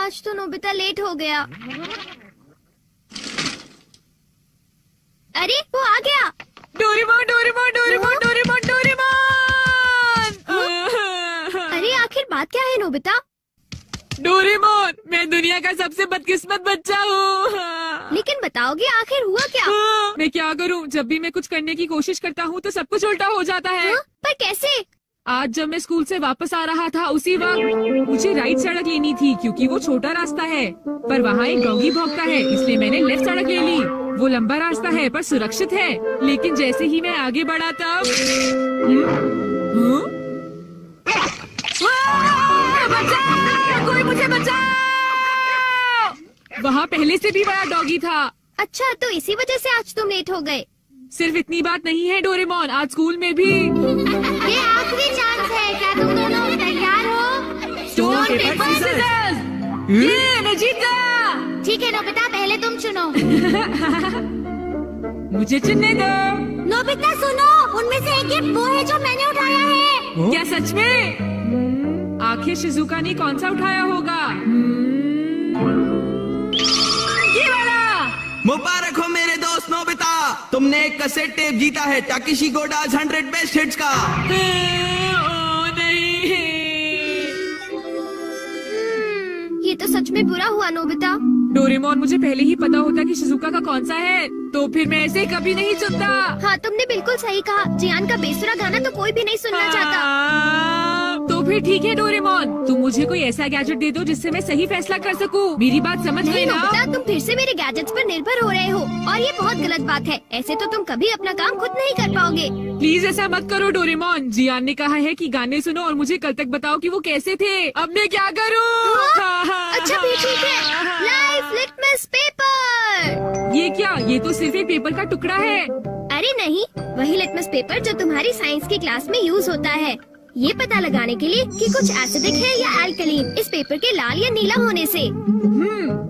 आज तो Nobita late हो गया। अरे वो आ गया। Doraemon Doraemon Doraemon Doraemon Doraemon. अरे आखिर बात क्या है नोबिता? डोरेमोन, मैं दुनिया का सबसे बदकिस्मत बच्चा हूँ। लेकिन बताओगे आखिर हुआ क्या? मैं क्या करूँ, जब भी मैं कुछ करने की कोशिश करता हूँ तो सब कुछ उल्टा हो जाता है। पर कैसे? आज जब मैं स्कूल से वापस आ रहा था उसी वक्त मुझे राइट सड़क लेनी थी क्योंकि वो छोटा रास्ता है, पर वहाँ एक डॉगी भौंकता है, इसलिए मैंने लेफ्ट सड़क ले ली। वो लंबा रास्ता है पर सुरक्षित है, लेकिन जैसे ही मैं आगे बढ़ा तब बचाओ! कोई मुझे बचाओ! वहाँ पहले से भी बड़ा डॉगी था। अच्छा, तो इसी वजह से आज तुम लेट हो गए। सिर्फ इतनी बात नहीं है डोरेमोन, आज स्कूल में भी ये आखिरी चांस है, क्या तुम दोनों तैयार हो? Stone paper scissors. ये मैं जीत गया। ठीक है नोबिता, पहले तुम चुनो। मुझे चुनने दो। नोबिता सुनो, उनमें से एक गिफ्ट वो है जो मैंने उठाया है। क्या सच में? आखिर शिजुका ने कौन सा उठाया होगा? ये वाला। मुबारक हो मेरे दोस्त नोबिता, तुमने एक कैसेट टेप जीता है टाकेशी गोडाज 100 बेस्ट हिट्स का। ओ नहीं। ये तो सच में बुरा हुआ नोबिता। डोरेमोन, मुझे पहले ही पता होता कि शिजुका का कौन सा है तो फिर मैं ऐसे कभी नहीं चुनता। हाँ, तुमने बिल्कुल सही कहा। जियान का बेसुरा गाना तो कोई भी नहीं सुनना चाहता। तो फिर ठीक है डोरेमोन, तुम मुझे कोई ऐसा गैजेट दे दो जिससे मैं सही फैसला कर सकूं। मेरी बात समझ गए ना? नोबिता, तुम फिर से मेरे गैजेट्स पर निर्भर हो रहे हो और ये बहुत गलत बात है। ऐसे तो तुम कभी अपना काम खुद नहीं कर पाओगे। प्लीज ऐसा मत करो डोरेमोन। जियान ने कहा है कि गाने सुनो और मुझे कल तक बताओ कि वो कैसे थे। अब मैं क्या करूं? अच्छा भी ठीक है। Life litmus paper. ये क्या? ये तो सिर्फ एक पेपर का टुकड़ा है। अरे नहीं, वही लिटमस पेपर जो तुम्हारी साइंस की क्लास में यूज होता है, ये पता लगाने के लिए कि कुछ एसिडिक है या अल्कलीन इस पेपर के लाल या नीला होने से।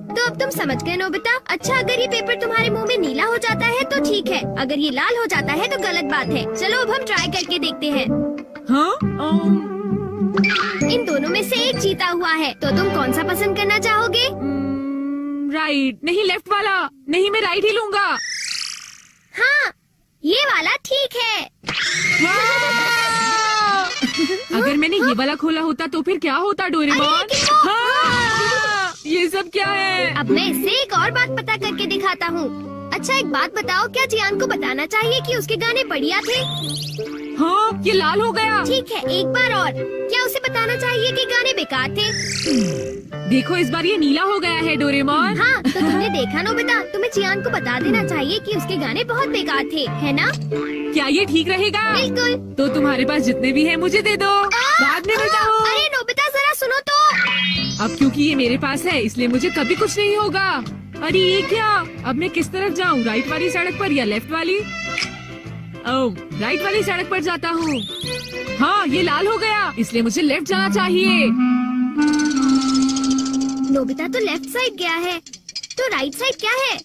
तो अब तुम समझ गए नोबिता। अच्छा, अगर ये पेपर तुम्हारे मुंह में नीला हो जाता है तो ठीक है, अगर ये लाल हो जाता है तो गलत बात है। चलो अब हम ट्राई करके देखते हैं। हाँ? इन दोनों में से एक जीता हुआ है, तो तुम कौन सा पसंद करना चाहोगे? राइट। नहीं, लेफ्ट वाला। नहीं, मैं राइट ही लूंगा। हाँ, ये वाला ठीक है। अगर मैंने ये वाला खोला होता तो फिर क्या होता डोरेमोन? हाँ! ये सब क्या है? अब मैं इससे एक और बात पता करके दिखाता हूँ। अच्छा एक बात बताओ, क्या जियान को बताना चाहिए कि उसके गाने बढ़िया थे? हाँ, ये लाल हो गया। ठीक है, एक बार और, क्या उसे बताना चाहिए कि गाने बेकार थे? देखो इस बार ये नीला हो गया है डोरेमोन। हाँ, तो तुमने देखा नोबिता, तुम्हें जियान को बता देना चाहिए कि उसके गाने बहुत बेकार थे, है ना? क्या ये ठीक रहेगा? बिल्कुल। तो तुम्हारे पास जितने भी हैं मुझे दे दो, बाद में बताओ। अरे नोबिता जरा सुनो तो। अब क्योंकि ये मेरे पास है इसलिए मुझे कभी कुछ नहीं होगा। अरे ये क्या? अब मैं किस तरफ जाऊँ, राइट वाली सड़क पर या लेफ्ट वाली? ओह, राइट वाली सड़क पर जाता हूँ। हाँ, ये लाल हो गया इसलिए मुझे लेफ्ट जाना चाहिए। नोबिता तो लेफ्ट साइड गया है, तो राइट साइड क्या है?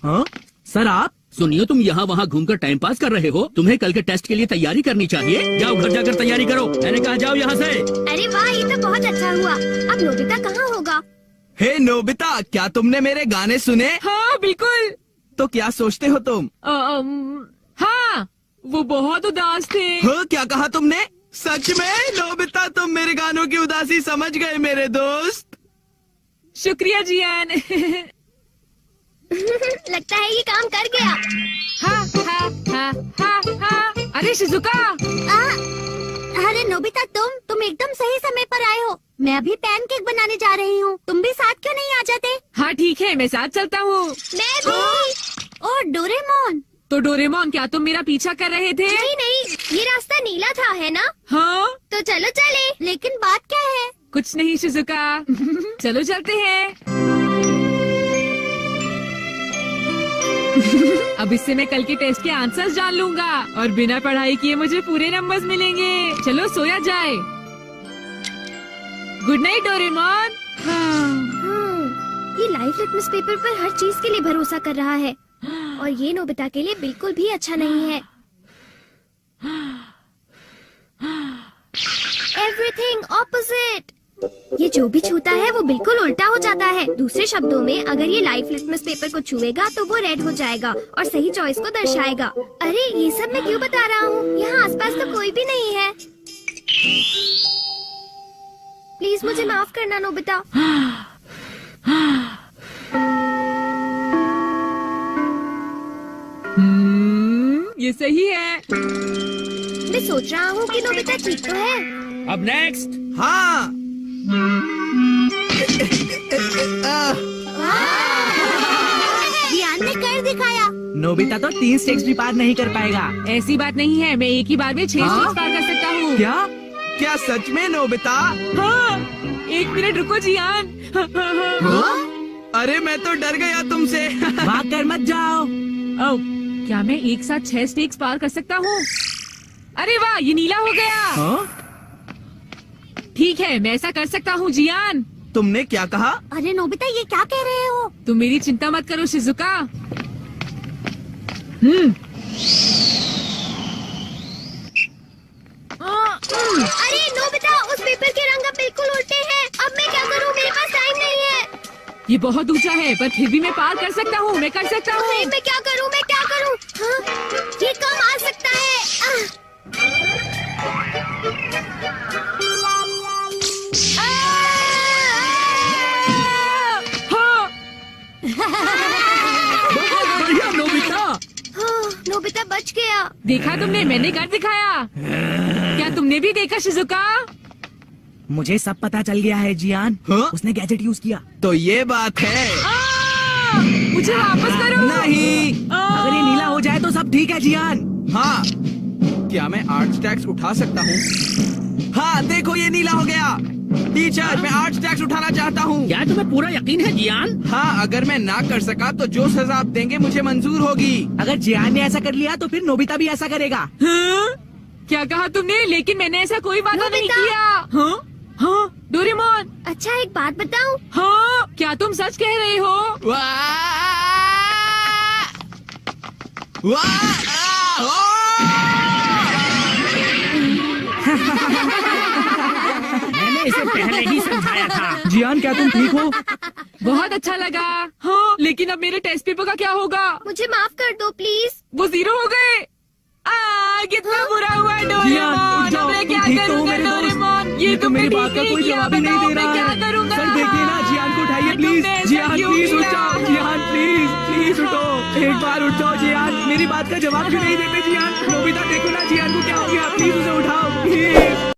हाँ? सर आप सुनिए, तुम यहाँ वहाँ घूमकर टाइम पास कर रहे हो। तुम्हें कल के टेस्ट के लिए तैयारी करनी चाहिए। जाओ घर जाकर तैयारी करो। मैंने कहा जाओ यहाँ से। अरे वाह, ये तो बहुत अच्छा हुआ। अब नोबिता कहाँ होगा? हे नोबिता, क्या तुमने मेरे गाने सुने? हाँ बिल्कुल। तो क्या सोचते हो तुम? हाँ, वो बहुत उदास थे। हाँ, क्या कहा तुमने? सच में नोबिता, तुम मेरे गानों की उदासी समझ गए मेरे दोस्त। शुक्रिया जियान। लगता है ये काम कर गया। हाँ, हाँ, हाँ, हाँ, हाँ। अरे शिजुका। अरे नोबिता, तुम एकदम सही समय पर आए हो। मैं अभी पैनकेक बनाने जा रही हूँ, तुम भी साथ क्यों नहीं आ जाते? हाँ ठीक है, मैं साथ चलता हूँ। मैं भी। और डोरेमोन। तो डोरेमोन, क्या तुम मेरा पीछा कर रहे थे? नहीं, ये रास्ता नीला था, है ना? हाँ। तो चलो चले। लेकिन बात क्या है? कुछ नहीं शिजुका। चलो चलते हैं। अब इससे मैं कल के टेस्ट के आंसर्स जान लूंगा और बिना पढ़ाई किए मुझे पूरे नंबर्स मिलेंगे। चलो सोया जाए। Good night Doraemon. ये लाइफ लिटमस पेपर पर हर चीज के लिए भरोसा कर रहा है और ये नोबिता के लिए बिल्कुल भी अच्छा नहीं है। Everything opposite. ये जो भी छूता है वो बिल्कुल उल्टा हो जाता है। दूसरे शब्दों में, अगर ये लाइव लिटमस पेपर को छुएगा तो वो रेड हो जाएगा और सही चॉइस को दर्शाएगा। अरे ये सब मैं क्यों बता रहा हूँ? यहाँ आसपास तो कोई भी नहीं है। प्लीज मुझे माफ करना नोबिता। ये सही है। मैं सोच रहा हूँ कि नोबिता ठीक तो है। अब नेक्स्ट। हाँ। जियान ने कर दिखाया। नोबिता तो 3 स्टेप्स भी पार नहीं कर पाएगा। ऐसी बात नहीं है, मैं एक ही बार में 6 हाँ? स्टेप्स पार कर सकता हूँ। क्या? क्या सच में नोबिता? हाँ, 1 मिनट रुको जियान। अरे मैं तो डर गया तुमसे। भाग कर मत जाओ। ओह, क्या मैं एक साथ 6 स्टेप्स पार कर सकता हूँ? अरे वाह, ये नीला हो गया। हाँ? ठीक है, मैं ऐसा कर सकता हूँ जियान। तुमने क्या कहा? अरे नोबिता ये क्या कह रहे हो? तुम मेरी चिंता मत करो शिजुका। अरे नोबिता, उस पेपर के रंग अब बिल्कुल उल्टे हैं। अब मैं क्या करूँ? मेरे पास टाइम नहीं है। ये बहुत ऊंचा है, पर फिर भी मैं पार कर सकता हूँ। मैं कर सकता अरे हूँ। मैं क्या करूँ? मैं क्या करूँ? हाँ? ये कम आ सकता है। हाँ, बहुत बढ़िया नोबिता। हाँ, नोबिता बच गया। देखा तुमने, मैंने कर दिखाया। क्या तुमने भी देखा शिजुका? मुझे सब पता चल गया है जियान। हाँ? उसने गैजेट यूज किया। तो ये बात है। मुझे वापस करो। नहीं। अगर ये नीला हो जाए तो सब ठीक है जियान। हाँ। क्या मैं 8 स्टैक्स उठा सकता हूँ? हाँ देखो ये नीला हो गया। टीचर मैं 8 स्टैक्स उठाना चाहता हूँ। क्या तुम्हें पूरा यकीन है जियान? हाँ अगर मैं ना कर सका तो जो सजा आप देंगे मुझे मंजूर होगी। अगर जियान ने ऐसा कर लिया तो फिर नोबिता भी ऐसा करेगा। हाँ? क्या कहा तुमने? लेकिन मैंने ऐसा कोई वादा नहीं नोबिता। किया। हाँ? हाँ, डोरेमोन। अच्छा एक बात बताऊं? हाँ, क्या तुम सच कह रहे हो? वाह! वाह! मैंने इसे पहले ही समझाया था। जियान क्या तुम ठीक हो? बहुत अच्छा लगा। हाँ, लेकिन अब मेरे टेस्ट पेपर का क्या होगा? मुझे माफ कर दो प्लीज। वो 0 हो गए। कितना बुरा हुआ जियान, डोरेमोन। जाओ, अब मैं तुम क्या ठीक तो हो करूँगा मेरे दोस्त? डोरेमोन? ये तो मेरी बात का कोई जवाब ही नहीं दे रहा क्या है। करूँगा? सर देखिए ना, जियान को उठाइए प्लीज। तुमने ऐसा जियान क्यों प्लीज उठ किया? जाओ। जियान प्लीज प्लीज उठो। एक बार उठ जाओ जियान। मेरी बात का जवाब क्यों नहीं देते जियान? नोबिता देखो ना जियान को क्या हो गया। प्लीज उसे उठाओ प्लीज।